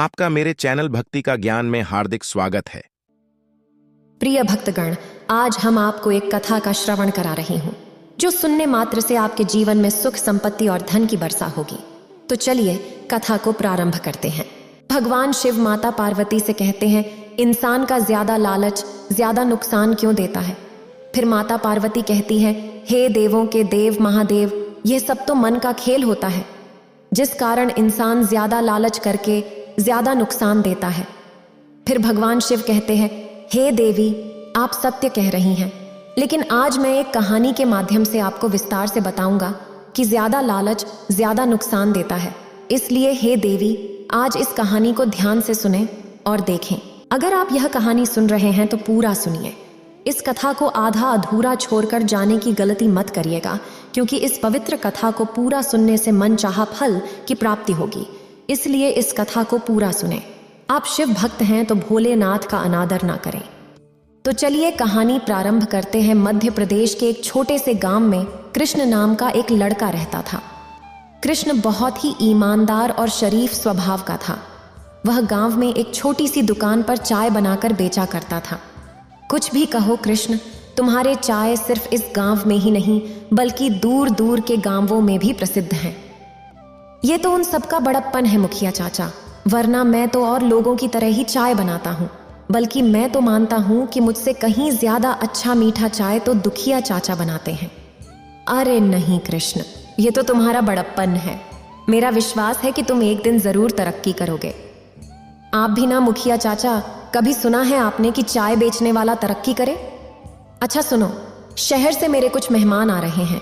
आपका मेरे चैनल भक्ति का ज्ञान में हार्दिक स्वागत है। प्रिय भक्तगण, आज हम आपको एक कथा का श्रवण करा रही हूँ जो सुनने मात्र से आपके जीवन में सुख, संपत्ति और धन की वर्षा होगी। तो चलिए कथा को प्रारंभ करते हैं। भगवान शिव माता पार्वती से कहते हैं, इंसान का ज्यादा लालच ज्यादा नुकसान क्यों देता है। फिर माता पार्वती कहती है, हे देवों के देव महादेव, यह सब तो मन का खेल होता है, जिस कारण इंसान ज्यादा लालच करके ज्यादा नुकसान देता है। फिर भगवान शिव कहते हैं, हे देवी, आप सत्य कह रही हैं, लेकिन आज मैं एक कहानी के माध्यम से आपको विस्तार से बताऊंगा कि ज्यादा लालच ज्यादा नुकसान देता है। इसलिए हे देवी, आज इस कहानी को ध्यान से सुने और देखें। अगर आप यह कहानी सुन रहे हैं तो पूरा सुनिए। इस कथा को आधा अधूरा छोड़कर जाने की गलती मत करिएगा, क्योंकि इस पवित्र कथा को पूरा सुनने से मनचाहा फल की प्राप्ति होगी। इसलिए इस कथा को पूरा सुने। आप शिव भक्त हैं तो भोलेनाथ का अनादर ना करें। तो चलिए कहानी प्रारंभ करते हैं। मध्य प्रदेश के एक छोटे से गांव में कृष्ण नाम का एक लड़का रहता था। कृष्ण बहुत ही ईमानदार और शरीफ स्वभाव का था। वह गांव में एक छोटी सी दुकान पर चाय बनाकर बेचा करता था। कुछ भी कहो कृष्ण, तुम्हारे चाय सिर्फ इस गांव में ही नहीं बल्कि दूर दूर के गांवों में भी प्रसिद्ध हैं। ये तो उन सबका बड़प्पन है मुखिया चाचा, वरना मैं तो और लोगों की तरह ही चाय बनाता हूँ। बल्कि मैं तो मानता हूँ कि मुझसे कहीं ज्यादा अच्छा मीठा चाय तो दुखिया चाचा बनाते हैं। अरे नहीं कृष्ण, ये तो तुम्हारा बड़प्पन है। मेरा विश्वास है कि तुम एक दिन जरूर तरक्की करोगे। आप भी ना मुखिया चाचा, कभी सुना है आपने कि चाय बेचने वाला तरक्की करे? अच्छा सुनो, शहर से मेरे कुछ मेहमान आ रहे हैं,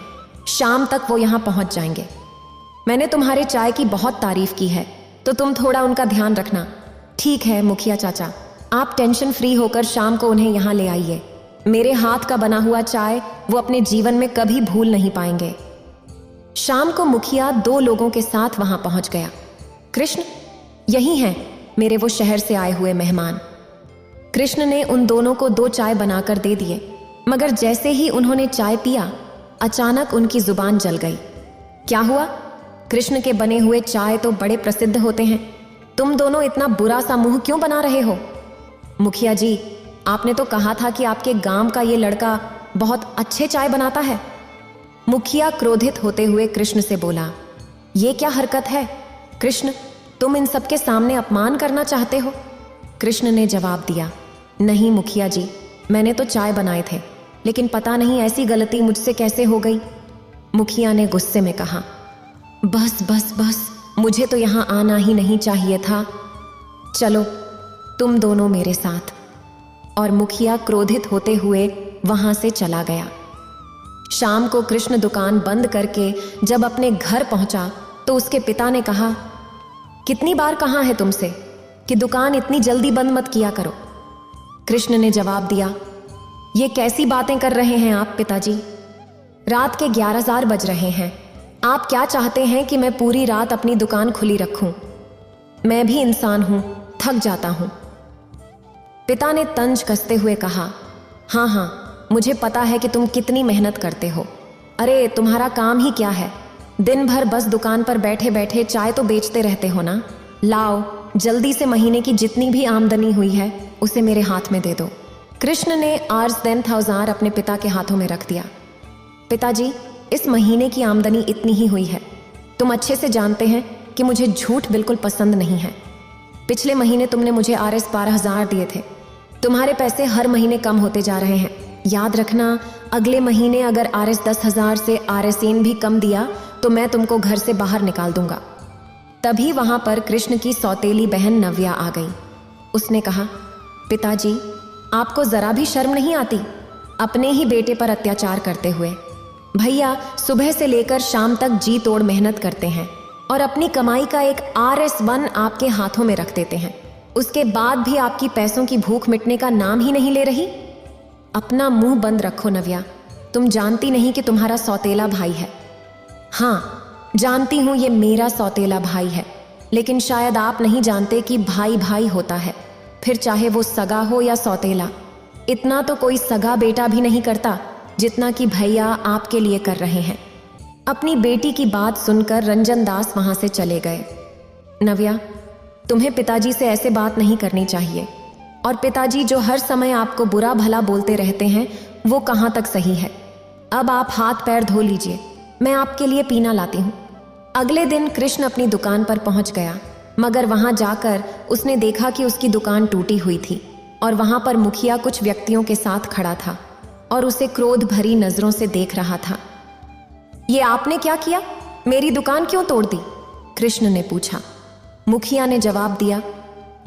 शाम तक वो यहाँ पहुंच जाएंगे। मैंने तुम्हारे चाय की बहुत तारीफ की है, तो तुम थोड़ा उनका ध्यान रखना। ठीक है मुखिया चाचा, आप टेंशन फ्री होकर शाम को उन्हें यहाँ ले आइए। मेरे हाथ का बना हुआ चाय वो अपने जीवन में कभी भूल नहीं पाएंगे। शाम को मुखिया 2 लोगों के साथ वहां पहुंच गया। कृष्ण, यही हैं मेरे वो शहर से आए हुए मेहमान। कृष्ण ने उन दोनों को 2 चाय बनाकर दे दिए, मगर जैसे ही उन्होंने चाय पिया, अचानक उनकी जुबान जल गई। क्या हुआ? कृष्ण के बने हुए चाय तो बड़े प्रसिद्ध होते हैं, तुम दोनों इतना बुरा सा मुंह क्यों बना रहे हो? मुखिया जी, आपने तो कहा था कि आपके गांव का ये लड़का बहुत अच्छे चाय बनाता है। मुखिया क्रोधित होते हुए कृष्ण से बोला, ये क्या हरकत है कृष्ण, तुम इन सबके सामने अपमान करना चाहते हो? कृष्ण ने जवाब दिया, नहीं मुखिया जी, मैंने तो चाय बनाए थे, लेकिन पता नहीं ऐसी गलती मुझसे कैसे हो गई। मुखिया ने गुस्से में कहा, बस बस बस, मुझे तो यहाँ आना ही नहीं चाहिए था। चलो तुम दोनों मेरे साथ। और मुखिया क्रोधित होते हुए वहां से चला गया। शाम को कृष्ण दुकान बंद करके जब अपने घर पहुंचा तो उसके पिता ने कहा, कितनी बार कहा है तुमसे कि दुकान इतनी जल्दी बंद मत किया करो। कृष्ण ने जवाब दिया, ये कैसी बातें कर रहे हैं आप पिताजी? रात के 11 बज रहे हैं। आप क्या चाहते हैं कि मैं पूरी रात अपनी दुकान खुली रखूं? मैं भी इंसान हूं, थक जाता हूं। पिता ने तंज कसते हुए कहा, हाँ हाँ, मुझे पता है कि तुम कितनी मेहनत करते हो। अरे तुम्हारा काम ही क्या है, दिन भर बस दुकान पर बैठे बैठे चाय तो बेचते रहते हो ना। लाओ जल्दी से महीने की जितनी भी आमदनी हुई है उसे मेरे हाथ में दे दो। कृष्ण ने Rs 10,000 अपने पिता के हाथों में रख दिया। पिताजी, इस महीने की आमदनी इतनी ही हुई है। तुम अच्छे से जानते हैं कि मुझे झूठ बिल्कुल पसंद नहीं है। पिछले महीने तुमने मुझे Rs 12,000 दिए थे। तुम्हारे पैसे हर महीने कम होते जा रहे हैं। याद रखना, अगले महीने अगर Rs 10,000 से Rs भी कम दिया तो मैं तुमको घर से बाहर निकाल दूंगा। तभी वहां पर कृष्ण की सौतेली बहन नव्या आ गई। उसने कहा, पिताजी, आपको जरा भी शर्म नहीं आती अपने ही बेटे पर अत्याचार करते हुए? भैया सुबह से लेकर शाम तक जी तोड़ मेहनत करते हैं और अपनी कमाई का एक Rs1 आपके हाथों में रख देते हैं। उसके बाद भी आपकी पैसों की भूख मिटने का नाम ही नहीं ले रही। अपना मुंह बंद रखो नव्या, तुम जानती नहीं कि तुम्हारा सौतेला भाई है। हाँ जानती हूं ये मेरा सौतेला भाई है, लेकिन शायद आप नहीं जानते कि भाई भाई होता है, फिर चाहे वो सगा हो या सौतेला। इतना तो कोई सगा बेटा भी नहीं करता जितना कि भैया आपके लिए कर रहे हैं। अपनी बेटी की बात सुनकर रंजन दास वहां से चले गए। नव्या, तुम्हें पिताजी से ऐसे बात नहीं करनी चाहिए। और पिताजी जो हर समय आपको बुरा भला बोलते रहते हैं, वो कहाँ तक सही है। अब आप हाथ पैर धो लीजिए, मैं आपके लिए पीना लाती हूँ। अगले दिन कृष्ण अपनी दुकान पर पहुंच गया, मगर वहां जाकर उसने देखा कि उसकी दुकान टूटी हुई थी और वहां पर मुखिया कुछ व्यक्तियों के साथ खड़ा था और उसे क्रोध भरी नजरों से देख रहा था। ये आपने क्या किया? मेरी दुकान क्यों तोड़ दी? कृष्ण ने पूछा। मुखिया ने जवाब दिया,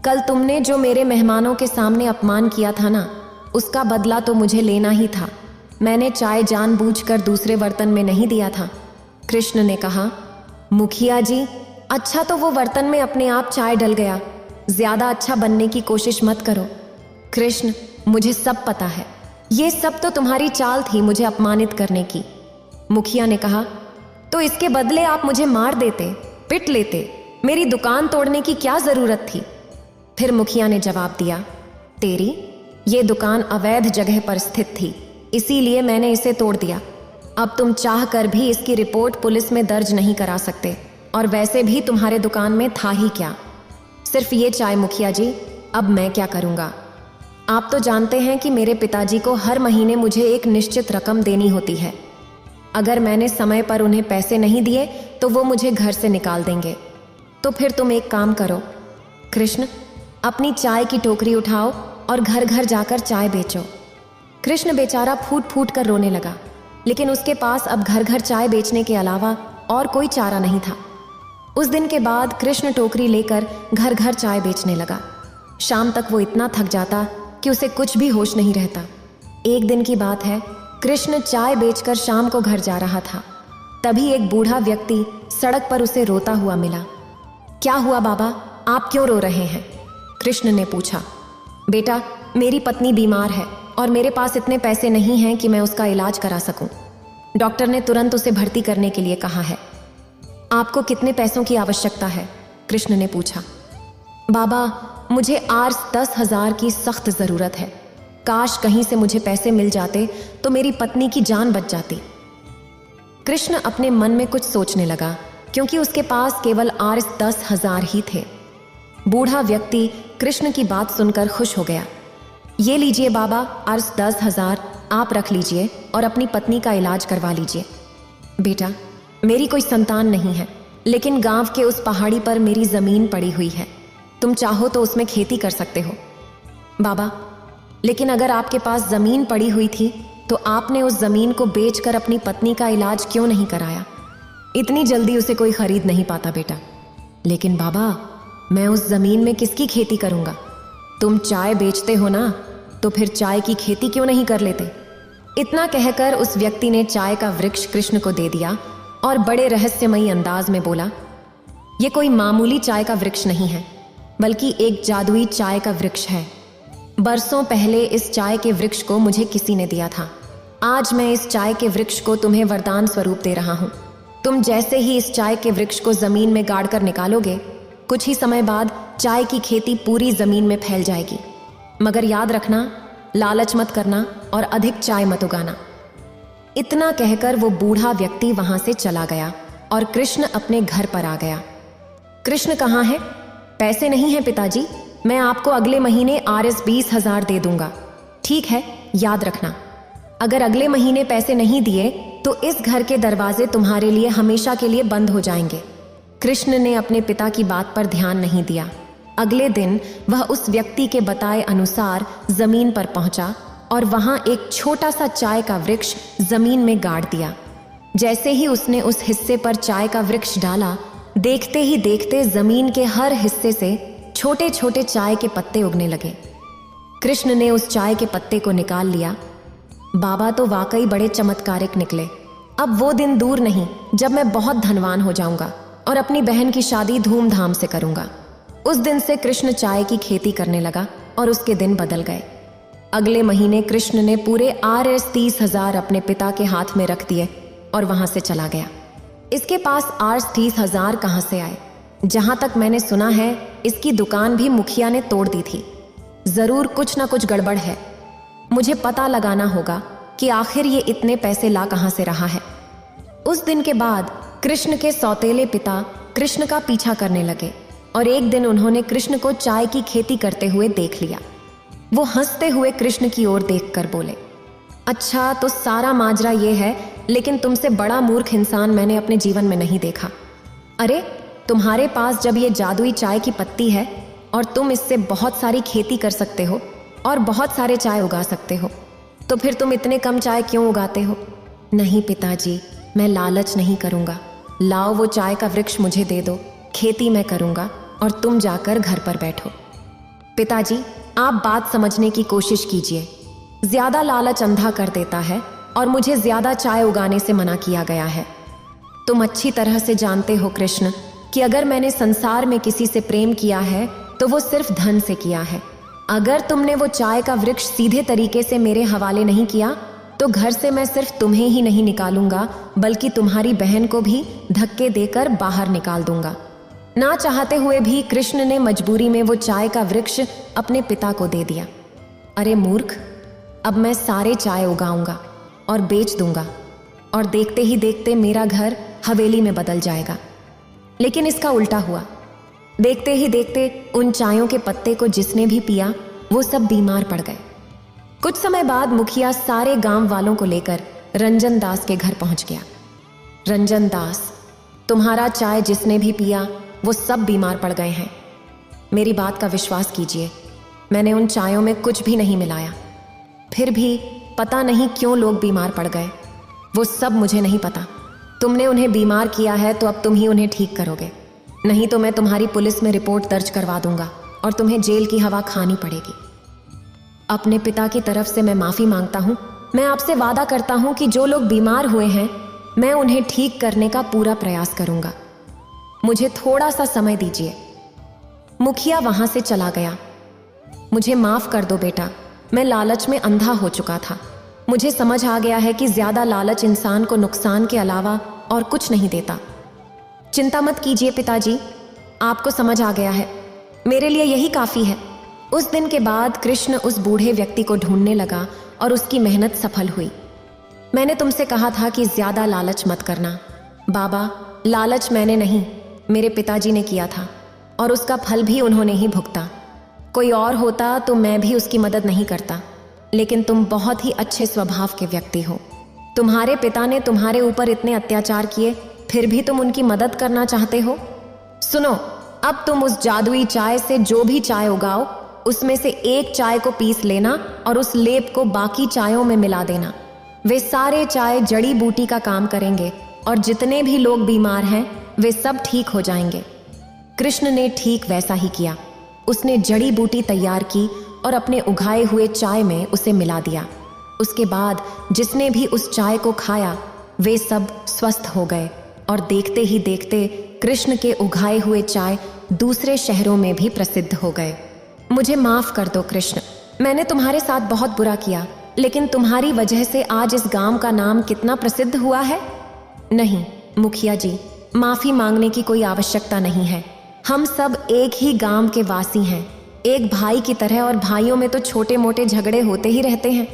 कल तुमने जो मेरे मेहमानों के सामने अपमान किया था ना, उसका बदला तो मुझे लेना ही था। मैंने चाय जानबूझकर दूसरे बर्तन में नहीं दिया था। कृष्ण ने कहा, मुखिया जी, अच्छा तो वो बर्तन में अपने आप चाय डल गया। ज्यादा अच्छा बनने की कोशिश मत करो। कृष्ण, मुझे सब पता है, ये सब तो तुम्हारी चाल थी मुझे अपमानित करने की। मुखिया ने कहा, तो इसके बदले आप मुझे मार देते, पिट लेते, मेरी दुकान तोड़ने की क्या जरूरत थी? फिर मुखिया ने जवाब दिया, तेरी ये दुकान अवैध जगह पर स्थित थी, इसीलिए मैंने इसे तोड़ दिया। अब तुम चाह कर भी इसकी रिपोर्ट पुलिस में दर्ज नहीं करा सकते, और वैसे भी तुम्हारे दुकान में था ही क्या, सिर्फ ये चाय। मुखिया जी, अब मैं क्या करूँगा? आप तो जानते हैं कि मेरे पिताजी को हर महीने मुझे एक निश्चित रकम देनी होती है। अगर मैंने समय पर उन्हें पैसे नहीं दिए तो वो मुझे घर से निकाल देंगे। तो फिर तुम एक काम करो कृष्ण, अपनी चाय की टोकरी उठाओ और घर घर जाकर चाय बेचो। कृष्ण बेचारा फूट फूट कर रोने लगा, लेकिन उसके पास अब घर घर चाय बेचने के अलावा और कोई चारा नहीं था। उस दिन के बाद कृष्ण टोकरी लेकर घर घर चाय बेचने लगा। शाम तक वो इतना थक जाता कि उसे कुछ भी होश नहीं रहता। एक दिन की बात है, कृष्ण चाय बेचकर शाम को घर जा रहा था। तभी एक बूढ़ा व्यक्ति सड़क पर उसे रोता हुआ मिला। क्या हुआ बाबा, आप क्यों रो रहे हैं? कृष्ण ने पूछा। बेटा, मेरी पत्नी बीमार है और मेरे पास इतने पैसे नहीं हैं कि मैं उसका इलाज करा सकूं। डॉक्टर ने तुरंत उसे भर्ती करने के लिए कहा है। आपको कितने पैसों की आवश्यकता है? कृष्ण ने पूछा। बाबा, मुझे आज 10,000 की सख्त ज़रूरत है। काश कहीं से मुझे पैसे मिल जाते तो मेरी पत्नी की जान बच जाती। कृष्ण अपने मन में कुछ सोचने लगा, क्योंकि उसके पास केवल आज 10,000 ही थे। बूढ़ा व्यक्ति कृष्ण की बात सुनकर खुश हो गया। ये लीजिए बाबा, आज 10,000 आप रख लीजिए और अपनी पत्नी का इलाज करवा लीजिए। बेटा, मेरी कोई संतान नहीं है, लेकिन गांव के उस पहाड़ी पर मेरी जमीन पड़ी हुई है। तुम चाहो तो उसमें खेती कर सकते हो। बाबा, लेकिन अगर आपके पास जमीन पड़ी हुई थी तो आपने उस जमीन को बेचकर अपनी पत्नी का इलाज क्यों नहीं कराया? इतनी जल्दी उसे कोई खरीद नहीं पाता बेटा। लेकिन बाबा, मैं उस जमीन में किसकी खेती करूंगा? तुम चाय बेचते हो ना, तो फिर चाय की खेती क्यों नहीं कर लेते? इतना कहकर उस व्यक्ति ने चाय का वृक्ष कृष्ण को दे दिया और बड़े रहस्यमयी अंदाज में बोला, यह कोई मामूली चाय का वृक्ष नहीं है, बल्कि एक जादुई चाय का वृक्ष है। बरसों पहले इस चाय के वृक्ष को मुझे किसी ने दिया था। आज मैं इस चाय के वृक्ष को तुम्हें वरदान स्वरूप दे रहा हूं। तुम जैसे ही इस चाय के वृक्ष को जमीन में गाड़ कर निकालोगे, कुछ ही समय बाद चाय की खेती पूरी जमीन में फैल जाएगी। मगर याद रखना, लालच मत करना और अधिक चाय मत उगाना। इतना कहकर वो बूढ़ा व्यक्ति वहां से चला गया और कृष्ण अपने घर पर आ गया। कृष्ण कहाँ है? पैसे नहीं हैं पिताजी, मैं आपको अगले महीने Rs 20,000 दे दूंगा। ठीक है, याद रखना, अगर अगले महीने पैसे नहीं दिए तो इस घर के दरवाजे तुम्हारे लिए हमेशा के लिए बंद हो जाएंगे। कृष्ण ने अपने पिता की बात पर ध्यान नहीं दिया। अगले दिन वह उस व्यक्ति के बताए अनुसार जमीन पर पहुंचा और वहां एक छोटा सा चाय का वृक्ष जमीन में गाड़ दिया। जैसे ही उसने उस हिस्से पर चाय का वृक्ष डाला, देखते ही देखते जमीन के हर हिस्से से छोटे छोटे चाय के पत्ते उगने लगे। कृष्ण ने उस चाय के पत्ते को निकाल लिया। बाबा तो वाकई बड़े चमत्कारिक निकले। अब वो दिन दूर नहीं जब मैं बहुत धनवान हो जाऊंगा और अपनी बहन की शादी धूमधाम से करूंगा। उस दिन से कृष्ण चाय की खेती करने लगा और उसके दिन बदल गए। अगले महीने कृष्ण ने पूरे Rs 30,000 अपने पिता के हाथ में रख दिए और वहां से चला गया। इसके पास Rs 30,000 कहां से आए? जहां तक मैंने सुना है, इसकी दुकान भी मुखिया ने तोड़ दी थी। जरूर कुछ ना कुछ गड़बड़ है। मुझे पता लगाना होगा कि आखिर ये इतने पैसे ला कहां से रहा है। उस दिन के बाद कृष्ण के सौतेले पिता कृष्ण का पीछा करने लगे और एक दिन उन्होंने कृष्ण को चाय की खेती करते हुए देख लिया। वो हंसते हुए कृष्ण की ओर देखकर बोले, अच्छा तो सारा माजरा ये है, लेकिन तुमसे बड़ा मूर्ख इंसान मैंने अपने जीवन में नहीं देखा। अरे तुम्हारे पास जब ये जादुई चाय की पत्ती है और तुम इससे बहुत सारी खेती कर सकते हो और बहुत सारे चाय उगा सकते हो, तो फिर तुम इतने कम चाय क्यों उगाते हो? नहीं पिताजी, मैं लालच नहीं करूँगा। लाओ वो चाय का वृक्ष मुझे दे दो, खेती मैं करूँगा और तुम जाकर घर पर बैठो। पिताजी, आप बात समझने की कोशिश कीजिए। ज्यादा लालच अंधा कर देता है और मुझे ज्यादा चाय उगाने से मना किया गया है। तुम अच्छी तरह से जानते हो कृष्ण कि अगर मैंने संसार में किसी से प्रेम किया है तो वो सिर्फ धन से किया है। अगर तुमने वो चाय का वृक्ष सीधे तरीके से मेरे हवाले नहीं किया तो घर से मैं सिर्फ तुम्हें ही नहीं निकालूंगा, बल्कि तुम्हारी बहन को भी धक्के देकर बाहर निकाल दूंगा। ना चाहते हुए भी कृष्ण ने मजबूरी में वो चाय का वृक्ष अपने पिता को दे दिया। अरे मूर्ख, अब मैं सारे चाय उगाऊंगा और बेच दूंगा और देखते ही देखते मेरा घर हवेली में बदल जाएगा। लेकिन इसका उल्टा हुआ। देखते ही देखते उन चायों के पत्ते को जिसने भी पिया वो सब बीमार पड़ गए। कुछ समय बाद मुखिया सारे गांव वालों को लेकर रंजन दास के घर पहुंच गया। रंजन दास, तुम्हारा चाय जिसने भी पिया वो सब बीमार पड़ गए हैं। मेरी बात का विश्वास कीजिए, मैंने उन चायों में कुछ भी नहीं मिलाया। फिर भी पता नहीं क्यों लोग बीमार पड़ गए, वो सब मुझे नहीं पता। तुमने उन्हें बीमार किया है तो अब तुम ही उन्हें ठीक करोगे, नहीं तो मैं तुम्हारी पुलिस में रिपोर्ट दर्ज करवा दूंगा और तुम्हें जेल की हवा खानी पड़ेगी। अपने पिता की तरफ से मैं माफ़ी मांगता हूँ। मैं आपसे वादा करता हूँ कि जो लोग बीमार हुए हैं मैं उन्हें ठीक करने का पूरा प्रयास करूंगा। मुझे थोड़ा सा समय दीजिए। मुखिया वहां से चला गया। मुझे माफ कर दो बेटा, मैं लालच में अंधा हो चुका था। मुझे समझ आ गया है कि ज्यादा लालच इंसान को नुकसान के अलावा और कुछ नहीं देता। चिंता मत कीजिए पिताजी, आपको समझ आ गया है, मेरे लिए यही काफी है। उस दिन के बाद कृष्ण उस बूढ़े व्यक्ति को ढूंढने लगा और उसकी मेहनत सफल हुई। मैंने तुमसे कहा था कि ज्यादा लालच मत करना। बाबा, लालच मैंने नहीं, मेरे पिताजी ने किया था और उसका फल भी उन्होंने ही भुगता। कोई और होता तो मैं भी उसकी मदद नहीं करता, लेकिन तुम बहुत ही अच्छे स्वभाव के व्यक्ति हो। तुम्हारे पिता ने तुम्हारे ऊपर इतने अत्याचार किए, फिर भी तुम उनकी मदद करना चाहते हो। सुनो, अब तुम उस जादुई चाय से जो भी चाय उगाओ उसमें से एक चाय को पीस लेना और उस लेप को बाकी चायों में मिला देना। वे सारे चाय जड़ी बूटी का काम करेंगे और जितने भी लोग बीमार हैं वे सब ठीक हो जाएंगे। कृष्ण ने ठीक वैसा ही किया। उसने जड़ी बूटी तैयार की और अपने उगाए हुए चाय में उसे मिला दिया। उसके बाद जिसने भी उस चाय को खाया वे सब स्वस्थ हो गए और देखते ही देखते कृष्ण के उगाए हुए चाय दूसरे शहरों में भी प्रसिद्ध हो गए। मुझे माफ कर दो कृष्ण, मैंने तुम्हारे साथ बहुत बुरा किया, लेकिन तुम्हारी वजह से आज इस गांव का नाम कितना प्रसिद्ध हुआ है। नहीं मुखिया जी, माफी मांगने की कोई आवश्यकता नहीं है। हम सब एक ही गांव के वासी हैं, एक भाई की तरह, और भाइयों में तो छोटे मोटे झगड़े होते ही रहते हैं।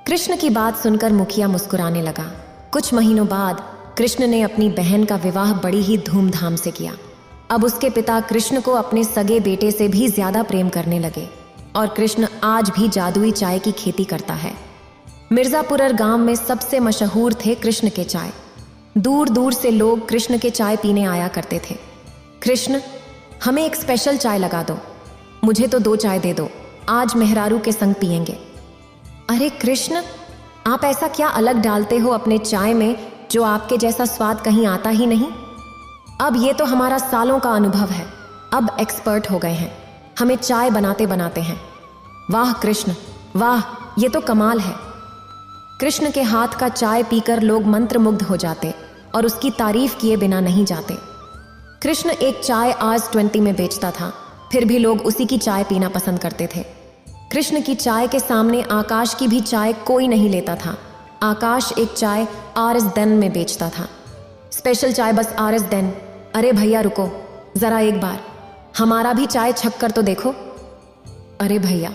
कृष्ण की बात सुनकर मुखिया मुस्कुराने लगा। कुछ महीनों बाद कृष्ण ने अपनी बहन का विवाह बड़ी ही धूमधाम से किया। अब उसके पिता कृष्ण को अपने सगे बेटे से भी ज्यादा प्रेम करने लगे और कृष्ण आज भी जादुई चाय की खेती करता है। मिर्जापुर गांव में सबसे मशहूर थे कृष्ण के चाय। दूर दूर से लोग कृष्ण के चाय पीने आया करते थे। कृष्ण, हमें एक स्पेशल चाय लगा दो। मुझे तो 2 चाय दे दो, आज मेहरारू के संग पिएंगे। अरे कृष्ण, आप ऐसा क्या अलग डालते हो अपने चाय में जो आपके जैसा स्वाद कहीं आता ही नहीं। अब ये तो हमारा सालों का अनुभव है, अब एक्सपर्ट हो गए हैं, हमें चाय बनाते बनाते हैं। वाह कृष्ण वाह, ये तो कमाल है। कृष्ण के हाथ का चाय पीकर लोग मंत्रमुग्ध हो जाते और उसकी तारीफ किए बिना नहीं जाते। कृष्ण एक चाय आज 20 में बेचता था, फिर भी लोग उसी की चाय पीना पसंद करते थे। कृष्ण की चाय के सामने आकाश की भी चाय कोई नहीं लेता था। आकाश एक चाय RS देन में बेचता था। स्पेशल चाय बस RS देन। अरे भैया रुको जरा, एक बार हमारा भी चाय छक कर तो देखो। अरे भैया,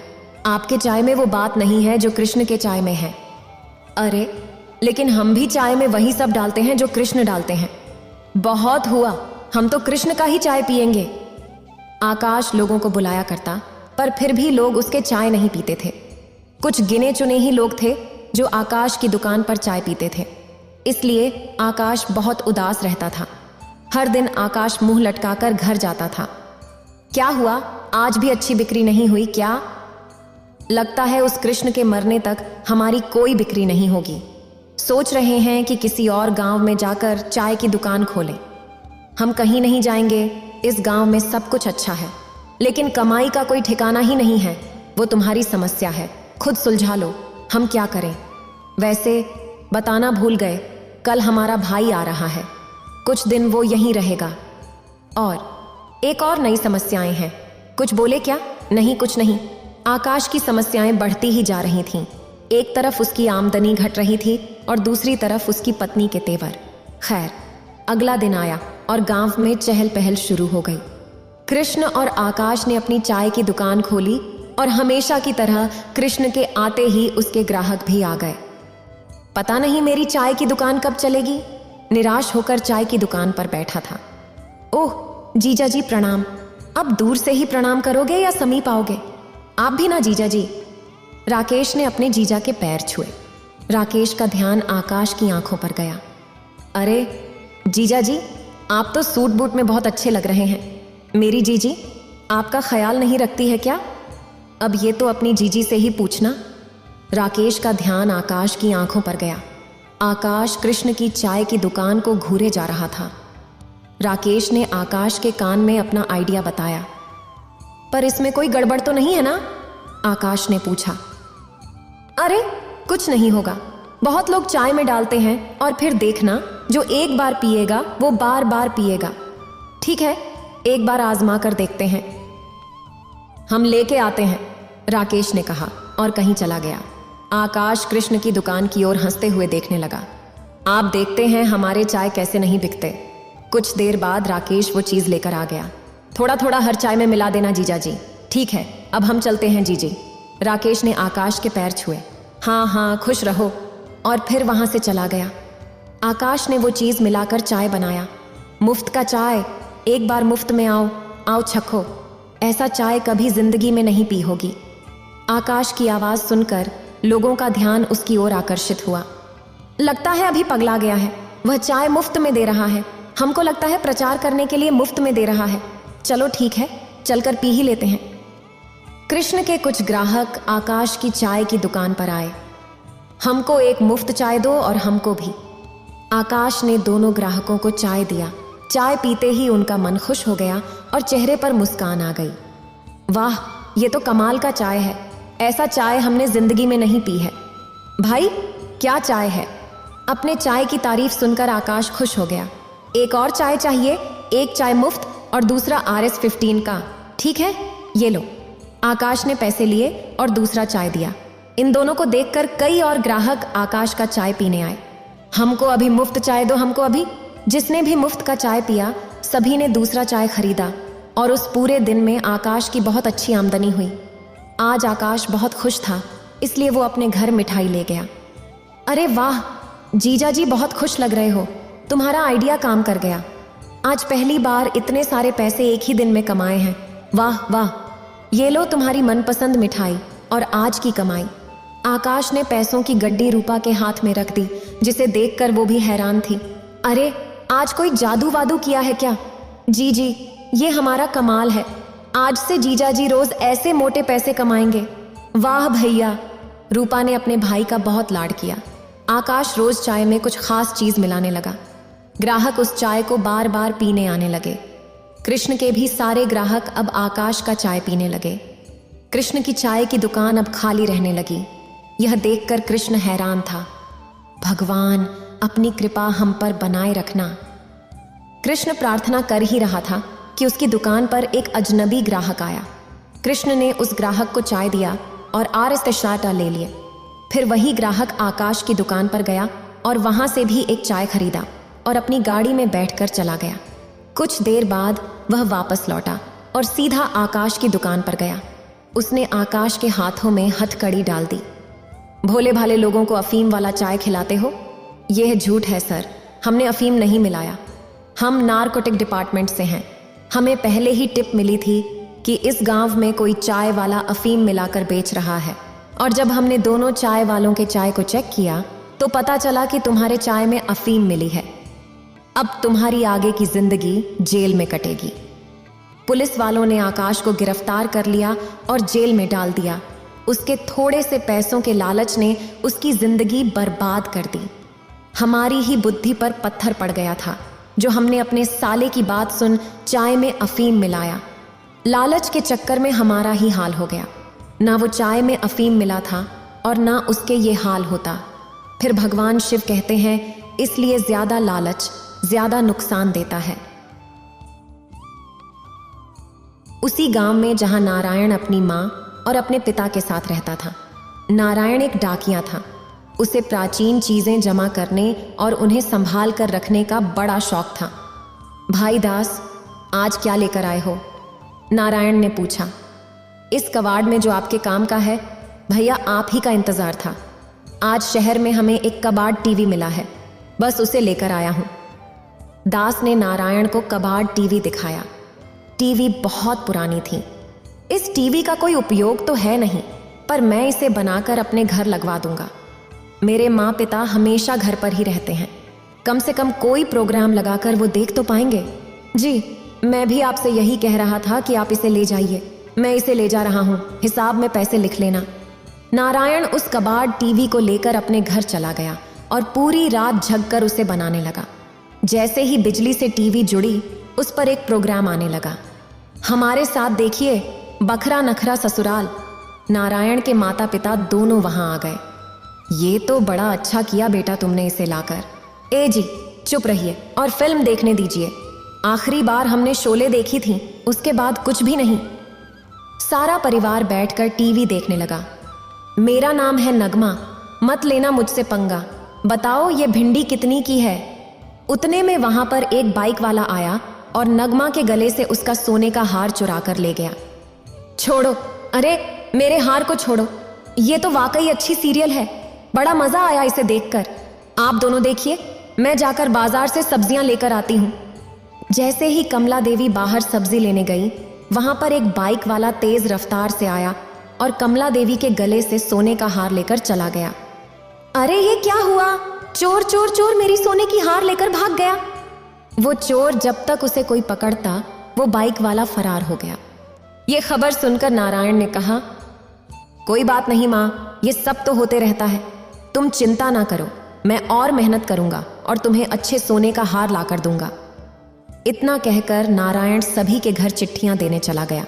आपके चाय में वो बात नहीं है जो कृष्ण के चाय में है। अरे लेकिन हम भी चाय में वही सब डालते हैं जो कृष्ण डालते हैं। बहुत हुआ, हम तो कृष्ण का ही चाय पिएंगे। आकाश लोगों को बुलाया करता, पर फिर भी लोग उसके चाय नहीं पीते थे। कुछ गिने चुने ही लोग थे जो आकाश की दुकान पर चाय पीते थे, इसलिए आकाश बहुत उदास रहता था। हर दिन आकाश मुंह लटकाकर घर जाता था। क्या हुआ, आज भी अच्छी बिक्री नहीं हुई क्या? लगता है उस कृष्ण के मरने तक हमारी कोई बिक्री नहीं होगी। सोच रहे हैं कि किसी और गांव में जाकर चाय की दुकान खोलें। हम कहीं नहीं जाएंगे, इस गांव में सब कुछ अच्छा है, लेकिन कमाई का कोई ठिकाना ही नहीं है। वो तुम्हारी समस्या है, खुद सुलझा लो, हम क्या करें? वैसे बताना भूल गए, कल हमारा भाई आ रहा है, कुछ दिन वो यहीं रहेगा। और एक और नई समस्याएं हैं। कुछ बोले क्या? नहीं, कुछ नहीं। आकाश की समस्याएं बढ़ती ही जा रही थीं। एक तरफ उसकी आमदनी घट रही थी और दूसरी तरफ उसकी पत्नी के तेवर। खैर, अगला दिन आया और गांव में चहल पहल शुरू हो गई। कृष्ण और आकाश ने अपनी चाय की दुकान खोली और हमेशा की तरह कृष्ण के आते ही उसके ग्राहक भी आ गए। पता नहीं मेरी चाय की दुकान कब चलेगी, निराश होकर चाय की दुकान पर बैठा था। ओह जीजा जी प्रणाम। अब दूर से ही प्रणाम करोगे या समीप आओगे? आप भी ना जीजा जी। राकेश ने अपने जीजा के पैर छुए। राकेश का ध्यान आकाश की आंखों पर गया। अरे जीजा जी, आप तो सूट बूट में बहुत अच्छे लग रहे हैं। मेरी जीजी आपका ख्याल नहीं रखती है क्या? अब ये तो अपनी जीजी से ही पूछना। राकेश का ध्यान आकाश की आंखों पर गया। आकाश कृष्ण की चाय की दुकान को घूरे जा रहा था। राकेश ने आकाश के कान में अपना आइडिया बताया। पर इसमें कोई गड़बड़ तो नहीं है ना? आकाश ने पूछा। अरे कुछ नहीं होगा, बहुत लोग चाय में डालते हैं और फिर देखना, जो एक बार पिएगा वो बार बार पिएगा। ठीक है, एक बार आजमा कर देखते हैं। हम लेके आते हैं, राकेश ने कहा और कहीं चला गया। आकाश कृष्ण की दुकान की ओर हंसते हुए देखने लगा। आप देखते हैं हमारे चाय कैसे नहीं बिकते। कुछ देर बाद राकेश वो चीज लेकर आ गया। थोड़ा थोड़ा हर चाय में मिला देना जीजा जी। ठीक है, अब हम चलते हैं जीजी। राकेश ने आकाश के पैर छुए। हाँ हाँ, खुश रहो, और फिर वहां से चला गया। आकाश ने वो चीज मिलाकर चाय बनाया। मुफ्त का चाय, एक बार मुफ्त में आओ, आओ छको। ऐसा चाय कभी जिंदगी में नहीं पी होगी। आकाश की आवाज सुनकर लोगों का ध्यान उसकी ओर आकर्षित हुआ। लगता है अभी पगला गया है, वह चाय मुफ्त में दे रहा है। हमको लगता है प्रचार करने के लिए मुफ्त में दे रहा है। चलो ठीक है, चलकर पी ही लेते हैं। कृष्ण के कुछ ग्राहक आकाश की चाय की दुकान पर आए। हमको एक मुफ्त चाय दो और हमको भी। आकाश ने दोनों ग्राहकों को चाय दिया। चाय पीते ही उनका मन खुश हो गया और चेहरे पर मुस्कान आ गई। वाह, ये तो कमाल का चाय है, ऐसा चाय हमने जिंदगी में नहीं पी है। भाई क्या चाय है? अपने चाय की तारीफ सुनकर आकाश खुश हो गया। एक और चाय चाहिए, एक चाय मुफ्त और दूसरा RS 15 का। ठीक है, ये लो। आकाश ने पैसे लिए और दूसरा चाय दिया। इन दोनों को देखकर कई और ग्राहक आकाश का चाय पीने आए। हमको अभी मुफ्त चाय दो, हमको अभी। जिसने भी मुफ्त का चाय पिया सभी ने दूसरा चाय खरीदा और उस पूरे दिन में आकाश की बहुत अच्छी आमदनी हुई। आज आकाश बहुत खुश था, इसलिए वो अपने घर मिठाई ले गया। अरे वाह जीजा जी, बहुत खुश लग रहे हो, तुम्हारा आइडिया काम कर गया। आज पहली बार इतने सारे पैसे एक ही दिन में कमाए हैं। वाह वाह, ये लो तुम्हारी मनपसंद मिठाई और आज की कमाई। आकाश ने पैसों की गड्डी रूपा के हाथ में रख दी, जिसे देखकर वो भी हैरान थी। अरे आज कोई जादू वादू किया है क्या? जी जी, ये हमारा कमाल है। आज से जीजा जी रोज ऐसे मोटे पैसे कमाएंगे। वाह भैया, रूपा ने अपने भाई का बहुत लाड किया। आकाश रोज चाय में कुछ खास चीज मिलाने लगा। ग्राहक उस चाय को बार बार पीने आने लगे। कृष्ण के भी सारे ग्राहक अब आकाश का चाय पीने लगे। कृष्ण की चाय की दुकान अब खाली रहने लगी। यह देखकर कृष्ण हैरान था। भगवान, अपनी कृपा हम पर बनाए रखना। कृष्ण प्रार्थना कर ही रहा था कि उसकी दुकान पर एक अजनबी ग्राहक आया। कृष्ण ने उस ग्राहक को चाय दिया और RS शाटा ले लिए। फिर वही ग्राहक आकाश की दुकान पर गया और वहां से भी एक चाय खरीदा और अपनी गाड़ी में बैठकर चला गया। कुछ देर बाद वह वापस लौटा और सीधा आकाश की दुकान पर गया। उसने आकाश के हाथों में हथकड़ी डाल दी। भोले भाले लोगों को अफीम वाला चाय खिलाते हो? यह झूठ है सर, हमने अफीम नहीं मिलाया। हम नारकोटिक डिपार्टमेंट से हैं। हमें पहले ही टिप मिली थी कि इस गांव में कोई चाय वाला अफीम मिलाकर बेच रहा है, और जब हमने दोनों चाय वालों के चाय को चेक किया तो पता चला कि तुम्हारे चाय में अफीम मिली है। अब तुम्हारी आगे की जिंदगी जेल में कटेगी। पुलिस वालों ने आकाश को गिरफ्तार कर लिया और जेल में डाल दिया। उसके थोड़े से पैसों के लालच ने उसकी जिंदगी बर्बाद कर दी। हमारी ही बुद्धि पर पत्थर पड़ गया था जो हमने अपने साले की बात सुन चाय में अफीम मिलाया। लालच के चक्कर में हमारा ही हाल हो गया। ना वो चाय में अफीम मिला था और ना उसके ये हाल होता। फिर भगवान शिव कहते हैं इसलिए ज्यादा लालच ज्यादा नुकसान देता है। उसी गांव में जहां नारायण अपनी माँ और अपने पिता के साथ रहता था। नारायण एक डाकिया था। उसे प्राचीन चीजें जमा करने और उन्हें संभाल कर रखने का बड़ा शौक था। भाई दास, आज क्या लेकर आए हो? नारायण ने पूछा। इस कबाड़ में जो आपके काम का है, भैया आप ही का इंतजार था। आज शहर में हमें एक कबाड़ टीवी मिला है, बस उसे लेकर आया हूं। दास ने नारायण को कबाड़ टीवी दिखाया। टीवी बहुत पुरानी थी। इस टीवी का कोई उपयोग तो है नहीं, पर मैं इसे बनाकर अपने घर लगवा दूंगा। मेरे माँ पिता हमेशा घर पर ही रहते हैं, कम से कम कोई प्रोग्राम लगाकर वो देख तो पाएंगे। जी, मैं भी आपसे यही कह रहा था कि आप इसे ले जाइए। मैं इसे ले जा रहा हूँ, हिसाब में पैसे लिख लेना। नारायण उस कबाड़ टीवी को लेकर अपने घर चला गया और पूरी रात जगकर उसे बनाने लगा। जैसे ही बिजली से टीवी जुड़ी, उस पर एक प्रोग्राम आने लगा। हमारे साथ देखिए, बखरा नखरा ससुराल। नारायण के माता पिता दोनों वहां आ गए। ये तो बड़ा अच्छा किया बेटा तुमने इसे लाकर। ए जी, चुप रहिए और फिल्म देखने दीजिए। आखिरी बार हमने शोले देखी थी, उसके बाद कुछ भी नहीं। सारा परिवार बैठकर टीवी देखने लगा। मेरा नाम है नगमा, मत लेना मुझसे पंगा। बताओ ये भिंडी कितनी की है? उतने में वहां पर एक बाइक वाला आया और नगमा के गले से उसका सोने का हार चुरा कर ले गया। छोड़ो, अरे मेरे हार को छोड़ो। ये तो वाकई अच्छी सीरियल है, बड़ा मजा आया इसे देखकर। आप दोनों देखिए, मैं जाकर बाजार से सब्जियां लेकर आती हूँ। जैसे ही कमला देवी बाहर सब्जी लेने गई, वहां पर एक बाइक वाला तेज रफ्तार से आया और कमला देवी के गले से सोने का हार लेकर चला गया। अरे ये क्या हुआ? चोर चोर चोर, मेरी सोने की हार लेकर भाग गया। वो चोर जब तक उसे कोई पकड़ता, वो बाइक वाला फरार हो गया। ये खबर सुनकर नारायण ने कहा, कोई बात नहीं माँ, ये सब तो होते रहता है, तुम चिंता ना करो, मैं और मेहनत करूंगा और तुम्हें अच्छे सोने का हार लाकर दूंगा। इतना कहकर नारायण सभी के घर चिट्ठियां देने चला गया।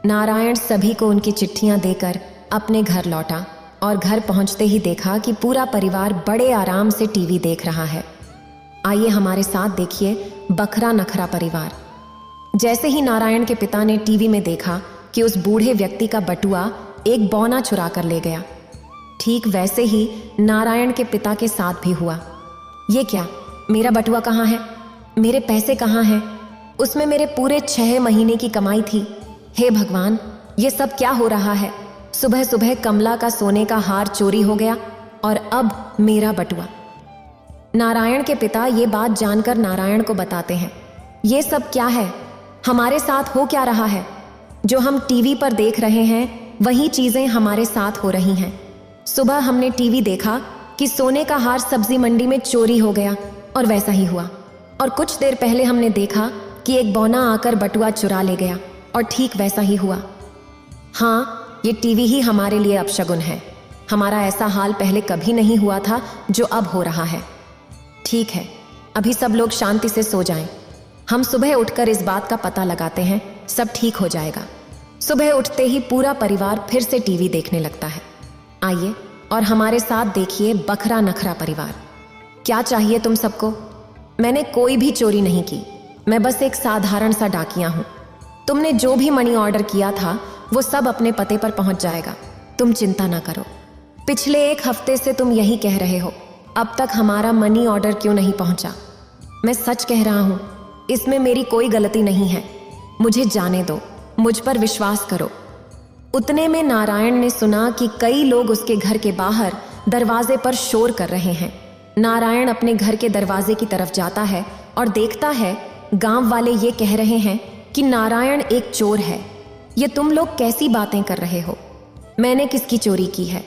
नारायण सभी को उनकी चिट्ठियां देकर अपने घर लौटा और घर पहुंचते ही देखा कि पूरा परिवार बड़े आराम से टीवी देख रहा है। आइए हमारे साथ देखिए बखरा नखरा परिवार। जैसे ही नारायण के पिता ने टीवी में देखा कि उस बूढ़े व्यक्ति का बटुआ एक बौना चुरा कर ले गया, ठीक वैसे ही नारायण के पिता के साथ भी हुआ। ये क्या, मेरा बटुआ कहाँ है? मेरे पैसे कहाँ हैं? उसमें मेरे पूरे 6 महीने की कमाई थी। हे भगवान, ये सब क्या हो रहा है? सुबह सुबह कमला का सोने का हार चोरी हो गया और अब मेरा बटुआ। नारायण के पिता ये बात जानकर नारायण को बताते हैं, ये सब क्या है? हमारे साथ हो क्या रहा है? जो हम टीवी पर देख रहे हैं वही चीजें हमारे साथ हो रही हैं। सुबह हमने टीवी देखा कि सोने का हार सब्जी मंडी में चोरी हो गया और वैसा ही हुआ, और कुछ देर पहले हमने देखा कि एक बौना आकर बटुआ चुरा ले गया और ठीक वैसा ही हुआ। हाँ, ये टीवी ही हमारे लिए अपशगुन है। हमारा ऐसा हाल पहले कभी नहीं हुआ था जो अब हो रहा है। ठीक है, अभी सब लोग शांति से सो जाएं। हम सुबह उठकर इस बात का पता लगाते हैं, सब ठीक हो जाएगा। सुबह उठते ही पूरा परिवार फिर से टीवी देखने लगता है। आइए और हमारे साथ देखिए बखरा नखरा परिवार। क्या चाहिए तुम सबको? मैंने कोई भी चोरी नहीं की, मैं बस एक साधारण सा डाकिया हूं। तुमने जो भी मनी ऑर्डर किया था वो सब अपने पते पर पहुंच जाएगा, तुम चिंता ना करो। पिछले 1 हफ्ते से तुम यही कह रहे हो, अब तक हमारा मनी ऑर्डर क्यों नहीं पहुंचा? मैं सच कह रहा हूं, इसमें मेरी कोई गलती नहीं है। मुझे जाने दो, मुझ पर विश्वास करो। उतने में नारायण ने सुना कि कई लोग उसके घर के बाहर दरवाजे पर शोर कर रहे हैं। नारायण अपने घर के दरवाजे की तरफ जाता है और देखता है गांव वाले ये कह रहे हैं कि नारायण एक चोर है। ये तुम लोग कैसी बातें कर रहे हो? मैंने किसकी चोरी की है?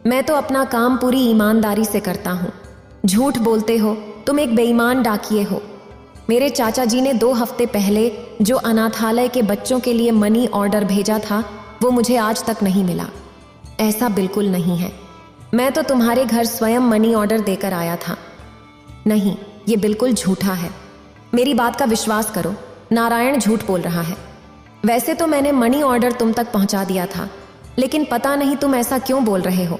मैं तो अपना काम पूरी ईमानदारी से करता हूँ। झूठ बोलते हो, तुम एक बेईमान डाकिए हो। मेरे चाचा जी ने 2 हफ्ते पहले जो अनाथालय के बच्चों के लिए मनी ऑर्डर भेजा था वो मुझे आज तक नहीं मिला। ऐसा बिल्कुल नहीं है। मैं तो तुम्हारे घर स्वयं मनी ऑर्डर देकर आया था। नहीं, ये बिल्कुल झूठा है। मेरी बात का विश्वास करो, नारायण झूठ बोल रहा है। वैसे तो मैंने मनी ऑर्डर तुम तक पहुंचा दिया था, लेकिन पता नहीं तुम ऐसा क्यों बोल रहे हो।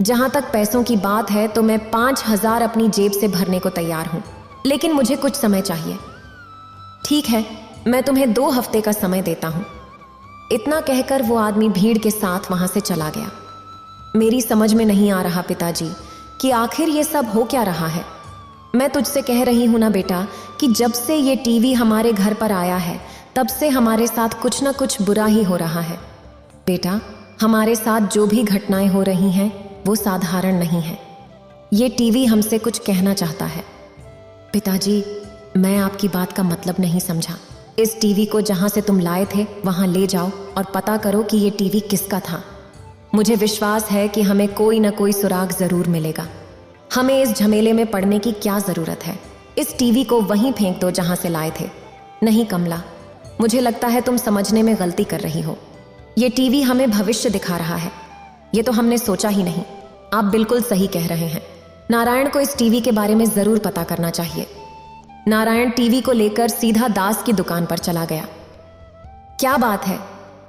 जहां तक पैसों की बात है तो मैं 5,000 अपनी जेब से भरने को तैयार हूं, लेकिन मुझे कुछ समय चाहिए। ठीक है, मैं तुम्हें 2 हफ्ते का समय देता हूं। इतना कहकर वो आदमी भीड़ के साथ वहां से चला गया। मेरी समझ में नहीं आ रहा पिताजी कि आखिर ये सब हो क्या रहा है। मैं तुझसे कह रही हूं ना बेटा कि जब से ये टीवी हमारे घर पर आया है तब से हमारे साथ कुछ ना कुछ बुरा ही हो रहा है। बेटा, हमारे साथ जो भी घटनाएं हो रही हैं वो साधारण नहीं है। ये टीवी हमसे कुछ कहना चाहता है। पिताजी, मैं आपकी बात का मतलब नहीं समझा। इस टीवी को जहां से तुम लाए थे वहां ले जाओ और पता करो कि ये टीवी किसका था। मुझे विश्वास है कि हमें कोई ना कोई सुराग जरूर मिलेगा। हमें इस झमेले में पड़ने की क्या जरूरत है। इस टीवी को वहीं फेंक दो जहां से लाए थे। नहीं कमला, मुझे लगता है तुम समझने में गलती कर रही हो। ये टीवी हमें भविष्य दिखा रहा है। ये तो हमने सोचा ही नहीं। आप बिल्कुल सही कह रहे हैं। नारायण को इस टीवी के बारे में जरूर पता करना चाहिए। नारायण टीवी को लेकर सीधा दास की दुकान पर चला गया। क्या बात है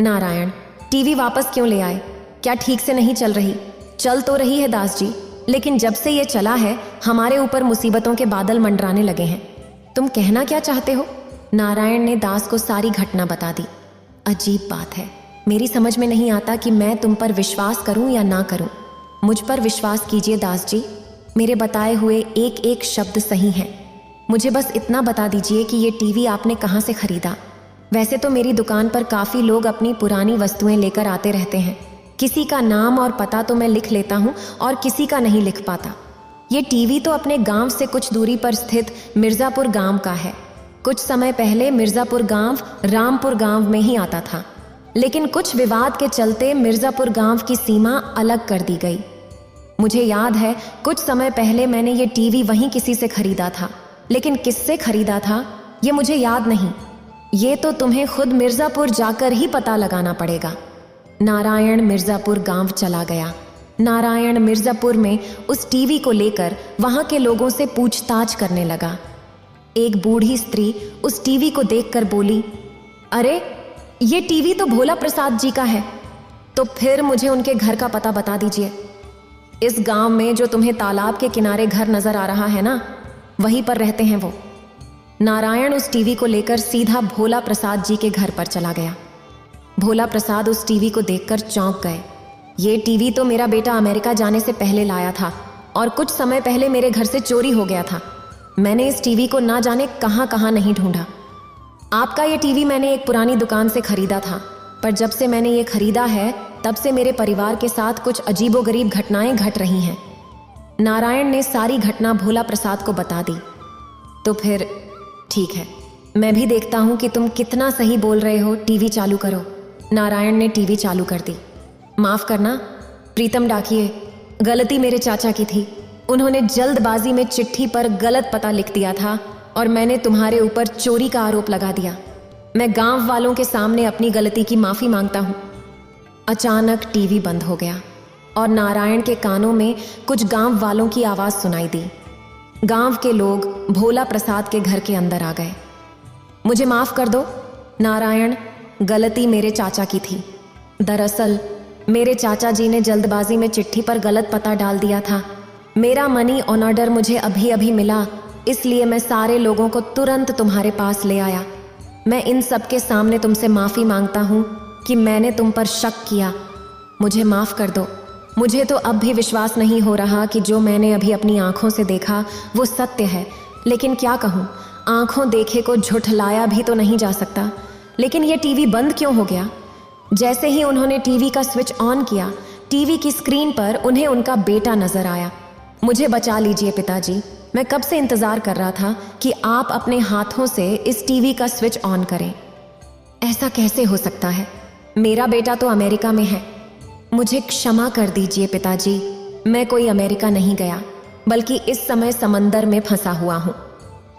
नारायण, टीवी वापस क्यों ले आए? क्या ठीक से नहीं चल रही? चल तो रही है दास जी, लेकिन जब से ये चला है हमारे ऊपर मुसीबतों के बादल मंडराने लगे हैं। तुम कहना क्या चाहते हो? नारायण ने दास को सारी घटना बता दी। अजीब बात है, मेरी समझ में नहीं आता कि मैं तुम पर विश्वास करूं या ना करूं। मुझ पर विश्वास कीजिए दास जी, मेरे बताए हुए एक एक शब्द सही है। मुझे बस इतना बता दीजिए कि ये टीवी आपने कहाँ से खरीदा। वैसे तो मेरी दुकान पर काफ़ी लोग अपनी पुरानी वस्तुएं लेकर आते रहते हैं। किसी का नाम और पता तो मैं लिख लेता हूँ और किसी का नहीं लिख पाता। ये टीवी तो अपने गांव से कुछ दूरी पर स्थित मिर्ज़ापुर गांव का है। कुछ समय पहले मिर्ज़ापुर गांव रामपुर गांव में ही आता था, लेकिन कुछ विवाद के चलते मिर्ज़ापुर गांव की सीमा अलग कर दी गई। मुझे याद है कुछ समय पहले मैंने ये टीवी वहीं किसी से खरीदा था, लेकिन किससे खरीदा था ये मुझे याद नहीं। ये तो तुम्हें खुद मिर्ज़ापुर जाकर ही पता लगाना पड़ेगा। नारायण मिर्ज़ापुर गांव चला गया। नारायण मिर्ज़ापुर में उस टीवी को लेकर वहां के लोगों से पूछताछ करने लगा। एक बूढ़ी स्त्री उस टीवी को देखकर बोली, अरे ये टीवी तो भोला प्रसाद जी का है। तो फिर मुझे उनके घर का पता बता दीजिए। इस गांव में जो तुम्हें तालाब के किनारे घर नजर आ रहा है ना, वहीं पर रहते हैं वो। नारायण उस टीवी को लेकर सीधा भोला प्रसाद जी के घर पर चला गया। भोला प्रसाद उस टीवी को देखकर चौंक गए। ये टीवी तो मेरा बेटा अमेरिका जाने से पहले लाया था और कुछ समय पहले मेरे घर से चोरी हो गया था। मैंने इस टीवी को ना जाने कहां कहां नहीं ढूंढा। आपका ये टीवी मैंने एक पुरानी दुकान से खरीदा था, पर जब से मैंने ये खरीदा है तब से मेरे परिवार के साथ कुछ अजीबोगरीब घटनाएं घट रही हैं। नारायण ने सारी घटना भोला प्रसाद को बता दी। तो फिर ठीक है, मैं भी देखता हूं कि तुम कितना सही बोल रहे हो। टीवी चालू करो। नारायण ने टीवी चालू कर दी। माफ करना प्रीतम डाकिए, गलती मेरे चाचा की थी। उन्होंने जल्दबाजी में चिट्ठी पर गलत पता लिख दिया था और मैंने तुम्हारे ऊपर चोरी का आरोप लगा दिया। मैं गांव वालों के सामने अपनी गलती की माफी मांगता हूं। अचानक टीवी बंद हो गया और नारायण के कानों में कुछ गांव वालों की आवाज सुनाई दी। गांव के लोग भोला प्रसाद के घर के अंदर आ गए। मुझे माफ कर दो नारायण, गलती मेरे चाचा की थी। दरअसल मेरे चाचा जी ने जल्दबाजी में चिट्ठी पर गलत पता डाल दिया था। मेरा मनी ऑर्डर मुझे अभी अभी मिला, इसलिए मैं सारे लोगों को तुरंत तुम्हारे पास ले आया। मैं इन सब के सामने तुमसे माफ़ी मांगता हूँ कि मैंने तुम पर शक किया। मुझे माफ़ कर दो। मुझे तो अब भी विश्वास नहीं हो रहा कि जो मैंने अभी अपनी आंखों से देखा वो सत्य है, लेकिन क्या कहूँ, आंखों देखे को झुठलाया भी तो नहीं जा सकता। लेकिन ये टीवी बंद क्यों हो गया? जैसे ही उन्होंने टीवी का स्विच ऑन किया, टीवी की स्क्रीन पर उन्हें उनका बेटा नजर आया। मुझे बचा लीजिए पिताजी, मैं कब से इंतजार कर रहा था कि आप अपने हाथों से इस टीवी का स्विच ऑन करें। ऐसा कैसे हो सकता है? मेरा बेटा तो अमेरिका में है। मुझे क्षमा कर दीजिए पिताजी, मैं कोई अमेरिका नहीं गया, बल्कि इस समय समंदर में फंसा हुआ हूँ।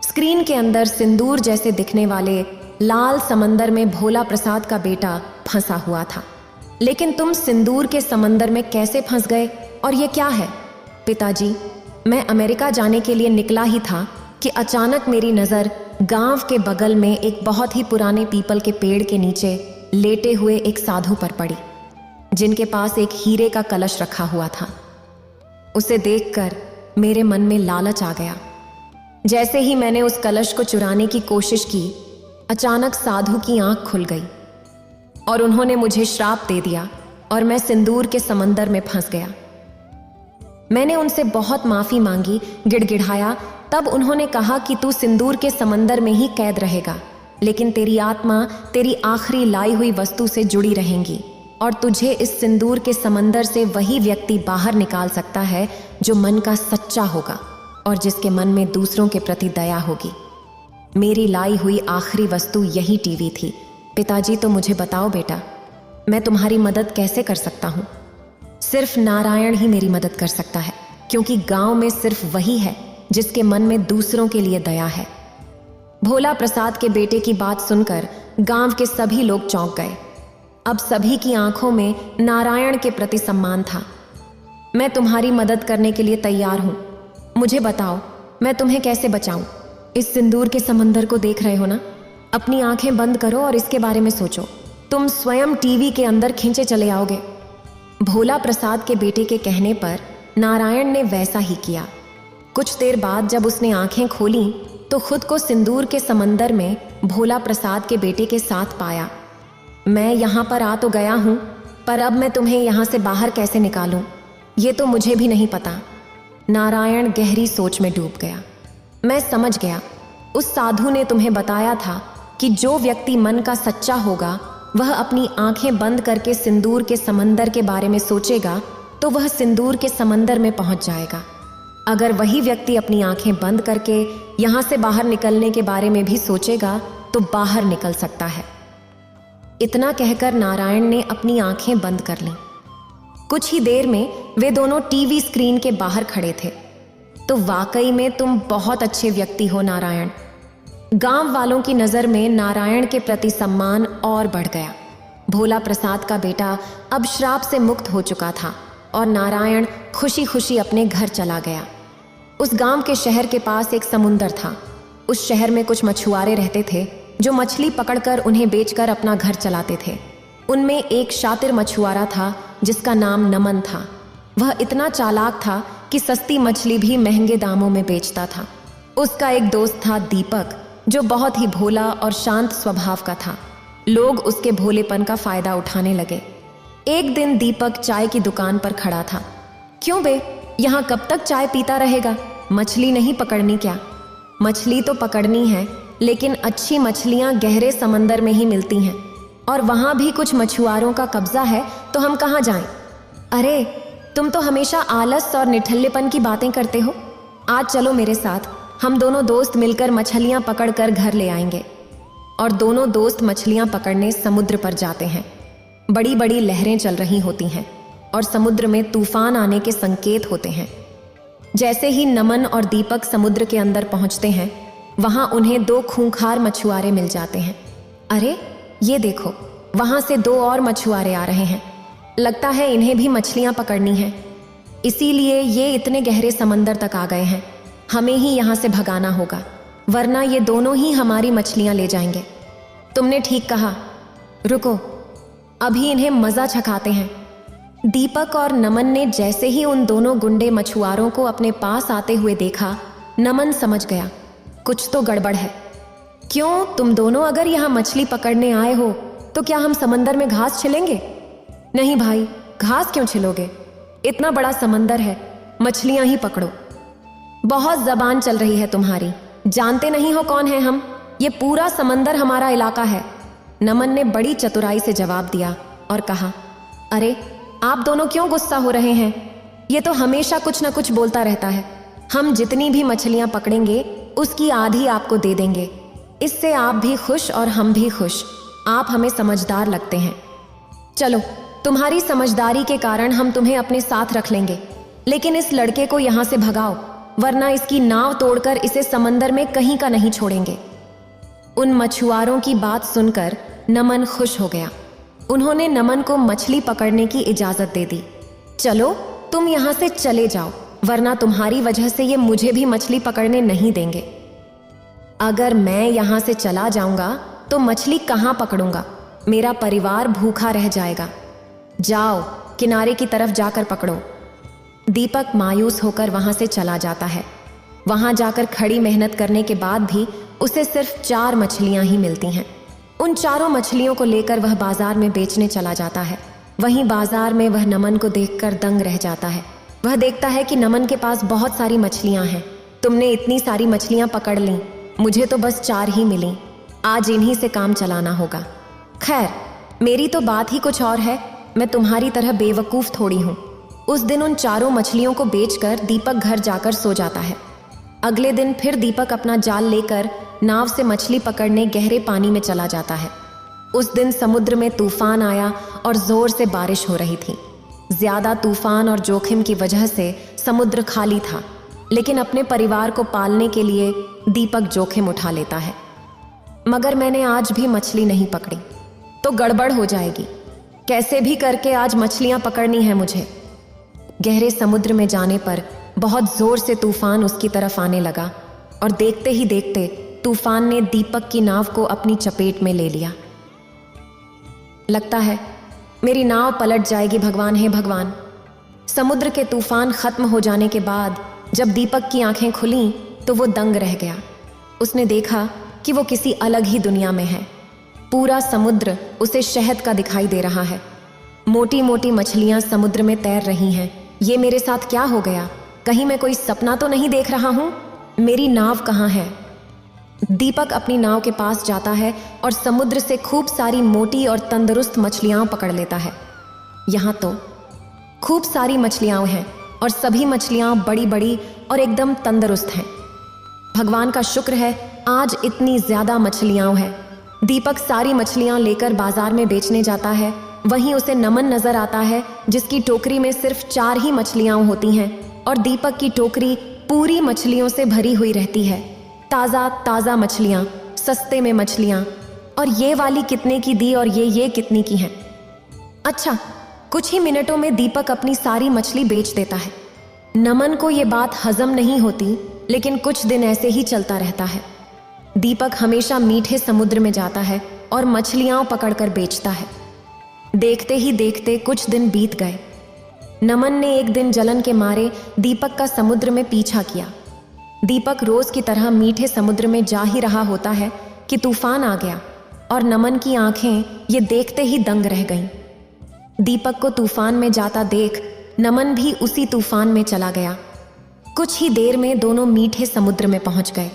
स्क्रीन के अंदर सिंदूर जैसे दिखने वाले लाल समंदर में भोला प्रसाद का बेटा फंसा हुआ था। लेकिन तुम सिंदूर के समंदर में कैसे फंस गए, और ये क्या है? पिताजी, मैं अमेरिका जाने के लिए निकला ही था कि अचानक मेरी नज़र गांव के बगल में एक बहुत ही पुराने पीपल के पेड़ के नीचे लेटे हुए एक साधु पर पड़ी, जिनके पास एक हीरे का कलश रखा हुआ था। उसे देखकर मेरे मन में लालच आ गया। जैसे ही मैंने उस कलश को चुराने की कोशिश की, अचानक साधु की आंख खुल गई और उन्होंने मुझे श्राप दे दिया और मैं सिंदूर के समंदर में फंस गया। मैंने उनसे बहुत माफी मांगी, गिड़गिड़ाया। तब उन्होंने कहा कि तू सिंदूर के समंदर में ही कैद रहेगा, लेकिन तेरी आत्मा तेरी आखिरी लाई हुई वस्तु से जुड़ी रहेंगी और तुझे इस सिंदूर के समंदर से वही व्यक्ति बाहर निकाल सकता है जो मन का सच्चा होगा और जिसके मन में दूसरों के प्रति दया होगी। मेरी लाई हुई आखिरी वस्तु यही टीवी थी। पिताजी, तो मुझे बताओ बेटा, मैं तुम्हारी मदद कैसे कर सकता हूँ? सिर्फ नारायण ही मेरी मदद कर सकता है, क्योंकि गांव में सिर्फ वही है जिसके मन में दूसरों के लिए दया है। भोला प्रसाद के बेटे की बात सुनकर गांव के सभी लोग चौंक गए। अब सभी की आंखों में नारायण के प्रति सम्मान था। मैं तुम्हारी मदद करने के लिए तैयार हूं। मुझे बताओ, मैं तुम्हें कैसे बचाऊं? इस सिंदूर के समंदर को देख रहे हो ना? अपनी आंखें बंद करो और इसके बारे में सोचो। तुम स्वयं टीवी के अंदर खींचे चले आओगे। भोला प्रसाद के बेटे के कहने पर नारायण ने वैसा ही किया। कुछ देर बाद जब उसने आंखें खोली तो खुद को सिंदूर के समंदर में भोला प्रसाद के बेटे के साथ पाया। मैं यहाँ पर आ तो गया हूँ, पर अब मैं तुम्हें यहाँ से बाहर कैसे निकालूं, ये तो मुझे भी नहीं पता। नारायण गहरी सोच में डूब गया। मैं समझ गया, उस साधु ने तुम्हें बताया था कि जो व्यक्ति मन का सच्चा होगा वह अपनी आंखें बंद करके सिंदूर के समंदर के बारे में सोचेगा तो वह सिंदूर के समंदर में पहुंच जाएगा। अगर वही व्यक्ति अपनी आंखें बंद करके यहाँ से बाहर निकलने के बारे में भी सोचेगा तो बाहर निकल सकता है। इतना कहकर नारायण ने अपनी आंखें बंद कर लीं। कुछ ही देर में वे दोनों टीवी स्क्रीन के बाहर खड़े थे। तो वाकई में तुम बहुत अच्छे व्यक्ति हो नारायण। गांव वालों की नज़र में नारायण के प्रति सम्मान और बढ़ गया। भोला प्रसाद का बेटा अब श्राप से मुक्त हो चुका था और नारायण खुशी खुशी अपने घर चला गया। उस गांव के शहर के पास एक समुंदर था। उस शहर में कुछ मछुआरे रहते थे जो मछली पकड़कर उन्हें बेचकर अपना घर चलाते थे। उनमें एक शातिर मछुआरा था जिसका नाम नमन था। वह इतना चालाक था कि सस्ती मछली भी महंगे दामों में बेचता था। उसका एक दोस्त था दीपक, जो बहुत ही भोला और शांत स्वभाव का था। लोग उसके भोलेपन का फायदा उठाने लगे। एक दिन दीपक चाय की दुकान पर खड़ा था। क्यों बे, यहाँ कब तक चाय पीता रहेगा? मछली नहीं पकड़नी क्या? मछली तो पकड़नी है, लेकिन अच्छी मछलियाँ गहरे समंदर में ही मिलती हैं और वहाँ भी कुछ मछुआरों का कब्जा है, तो हम कहाँ जाएं? अरे, तुम तो हमेशा आलस और निठल्लेपन की बातें करते हो। आज चलो मेरे साथ, हम दोनों दोस्त मिलकर मछलियाँ पकड़कर घर ले आएंगे। और दोनों दोस्त मछलियाँ पकड़ने समुद्र पर जाते हैं। बड़ी बड़ी लहरें चल रही होती हैं और समुद्र में तूफान आने के संकेत होते हैं। जैसे ही नमन और दीपक समुद्र के अंदर पहुंचते हैं, वहां उन्हें दो खूंखार मछुआरे मिल जाते हैं। अरे ये देखो, वहां से दो और मछुआरे आ रहे हैं। लगता है इन्हें भी मछलियां पकड़नी है, इसीलिए ये इतने गहरे समंदर तक आ गए हैं। हमें ही यहाँ से भगाना होगा, वरना ये दोनों ही हमारी मछलियां ले जाएंगे। तुमने ठीक कहा, रुको, अभी इन्हें मजा चखाते हैं। दीपक और नमन ने जैसे ही उन दोनों गुंडे मछुआरों को अपने पास आते हुए देखा, नमन समझ गया कुछ तो गड़बड़ है। क्यों, तुम दोनों अगर यहाँ मछली पकड़ने आए हो तो क्या हम समंदर में घास छिलेंगे? नहीं भाई, घास क्यों छिलोगे? इतना बड़ा समंदर है, मछलियां ही पकड़ो। बहुत जबान चल रही है तुम्हारी, जानते नहीं हो कौन है हम? ये पूरा समंदर हमारा इलाका है। नमन ने बड़ी चतुराई से जवाब दिया और कहा, अरे आप दोनों क्यों गुस्सा हो रहे हैं? ये तो हमेशा कुछ ना कुछ बोलता रहता है। हम जितनी भी मछलियां पकड़ेंगे उसकी आधी आपको दे देंगे। इससे आप भी खुश और हम भी खुश। आप हमें समझदार लगते हैं। चलो, तुम्हारी समझदारी के कारण हम तुम्हें अपने साथ रख लेंगे, लेकिन इस लड़के को यहाँ से भगाओ, वरना इसकी नाव तोड़कर इसे समंदर में कहीं का नहीं छोड़ेंगे। उन मछुआरों की बात सुनकर नमन खुश हो गया। उन्होंने नमन को मछली पकड़ने की इजाजत दे दी। चलो, तुम यहाँ से चले जाओ, वरना तुम्हारी वजह से ये मुझे भी मछली पकड़ने नहीं देंगे। अगर मैं यहाँ से चला जाऊंगा तो मछली कहाँ पकड़ूंगा? मेरा परिवार भूखा रह जाएगा। जाओ, किनारे की तरफ जाकर पकड़ो। दीपक मायूस होकर वहां से चला जाता है। वहां जाकर खड़ी मेहनत करने के बाद भी उसे सिर्फ 4 मछलियां ही मिलती हैं। उन चारों मछलियों को लेकर वह बाजार में बेचने चला जाता है। वहीं बाजार में वह नमन को देखकर दंग रह जाता है। वह देखता है कि नमन के पास बहुत सारी मछलियां हैं। तुमने इतनी सारी मछलियां पकड़ लीं, मुझे तो बस 4 ही मिली। आज इन्हीं से काम चलाना होगा। खैर, मेरी तो बात ही कुछ और है। मैं तुम्हारी तरह बेवकूफ थोड़ी हूँ। उस दिन उन 4 मछलियों को बेचकर दीपक घर जाकर सो जाता है। अगले दिन फिर दीपक अपना जाल लेकर नाव से मछली पकड़ने गहरे पानी में चला जाता है। उस दिन समुद्र में तूफान आया और जोर से बारिश हो रही थी। ज्यादा तूफान और जोखिम की वजह से समुद्र खाली था, लेकिन अपने परिवार को पालने के लिए दीपक जोखिम उठा लेता है। मगर मैंने आज भी मछली नहीं पकड़ी तो गड़बड़ हो जाएगी। कैसे भी करके आज मछलियां पकड़नी है मुझे। गहरे समुद्र में जाने पर बहुत जोर से तूफान उसकी तरफ आने लगा और देखते ही देखते तूफान ने दीपक की नाव को अपनी चपेट में ले लिया। लगता है मेरी नाव पलट जाएगी। भगवान, हे भगवान। समुद्र के तूफान खत्म हो जाने के बाद जब दीपक की आंखें खुलीं तो वो दंग रह गया। उसने देखा कि वो किसी अलग ही दुनिया में है। पूरा समुद्र उसे शहद का दिखाई दे रहा है। मोटी मोटी मछलियां समुद्र में तैर रही हैं। ये मेरे साथ क्या हो गया? कहीं मैं कोई सपना तो नहीं देख रहा हूं? मेरी नाव कहाँ है? दीपक अपनी नाव के पास जाता है और समुद्र से खूब सारी मोटी और तंदुरुस्त मछलियां पकड़ लेता है। यहाँ तो खूब सारी मछलियां हैं और सभी मछलियां बड़ी बड़ी और एकदम तंदुरुस्त हैं। भगवान का शुक्र है, आज इतनी ज्यादा मछलियां हैं। दीपक सारी मछलियां लेकर बाजार में बेचने जाता है। वहीं उसे नमन नजर आता है, जिसकी टोकरी में सिर्फ 4 ही मछलियां होती हैं और दीपक की टोकरी पूरी मछलियों से भरी हुई रहती है। ताज़ा ताज़ा मछलियां, सस्ते में मछलियां। और ये वाली कितने की दी और ये कितनी की हैं? अच्छा, कुछ ही मिनटों में दीपक अपनी सारी मछली बेच देता है। नमन को ये बात हजम नहीं होती, लेकिन कुछ दिन ऐसे ही चलता रहता है। दीपक हमेशा मीठे समुद्र में जाता है और मछलियां पकड़कर बेचता है। देखते ही देखते कुछ दिन बीत गए। नमन ने एक दिन जलन के मारे दीपक का समुद्र में पीछा किया। दीपक रोज की तरह मीठे समुद्र में जा ही रहा होता है कि तूफान आ गया और नमन की आंखें ये देखते ही दंग रह गईं। दीपक को तूफान में जाता देख नमन भी उसी तूफान में चला गया। कुछ ही देर में दोनों मीठे समुद्र में पहुंच गए।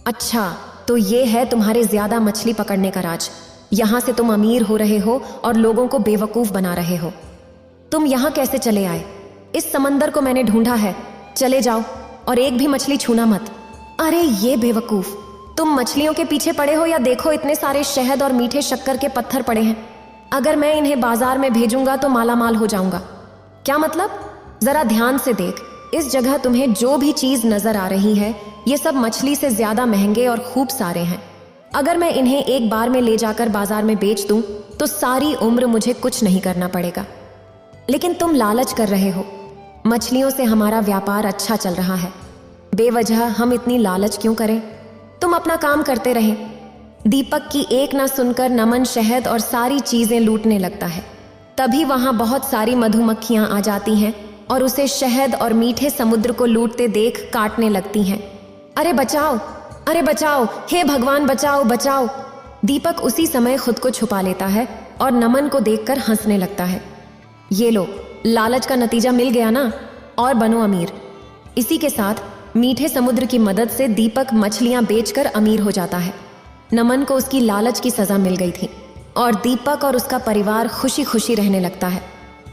अच्छा, तो ये है तुम्हारे ज्यादा मछली पकड़ने का राज। यहां से तुम अमीर हो रहे हो और लोगों को बेवकूफ बना रहे हो। तुम यहां कैसे चले आए? इस समंदर को मैंने ढूंढा है। चले जाओ और एक भी मछली छूना मत। अरे ये बेवकूफ, तुम मछलियों के पीछे पड़े हो या देखो इतने सारे शहद और मीठे शक्कर के पत्थर पड़े हैं। अगर मैं इन्हें बाजार में भेजूंगा तो मालामाल हो जाऊंगा। क्या मतलब? जरा ध्यान से देख, इस जगह तुम्हें जो भी चीज नजर आ रही है ये सब मछली से ज्यादा महंगे और खूब सारे हैं। अगर मैं इन्हें एक बार में ले जाकर बाजार में बेच दूं तो सारी उम्र मुझे कुछ नहीं करना पड़ेगा। लेकिन तुम लालच कर रहे हो। मछलियों से हमारा व्यापार अच्छा चल रहा है, बेवजह हम इतनी लालच क्यों करें? तुम अपना काम करते रहें। दीपक की एक ना सुनकर नमन शहद और सारी चीजें लूटने लगता है। तभी वहां बहुत सारी मधुमक्खियां आ जाती हैं और उसे शहद और मीठे समुद्र को लूटते देख काटने लगती हैं। अरे बचाओ, अरे बचाओ, हे भगवान बचाओ बचाओ। दीपक उसी समय खुद को छुपा लेता है और नमन को देखकर हंसने लगता है। ये लो, लालच का नतीजा मिल गया ना, और बनो अमीर। इसी के साथ मीठे समुद्र की मदद से दीपक मछलियां बेचकर अमीर हो जाता है। नमन को उसकी लालच की सजा मिल गई थी और दीपक और उसका परिवार खुशी खुशी रहने लगता है।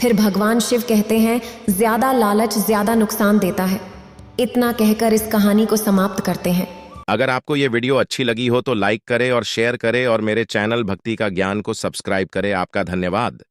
फिर भगवान शिव कहते हैं, ज्यादा लालच ज्यादा नुकसान देता है। इतना कहकर इस कहानी को समाप्त करते हैं। अगर आपको ये वीडियो अच्छी लगी हो तो लाइक करें और शेयर करें और मेरे चैनल भक्ति का ज्ञान को सब्सक्राइब करें। आपका धन्यवाद।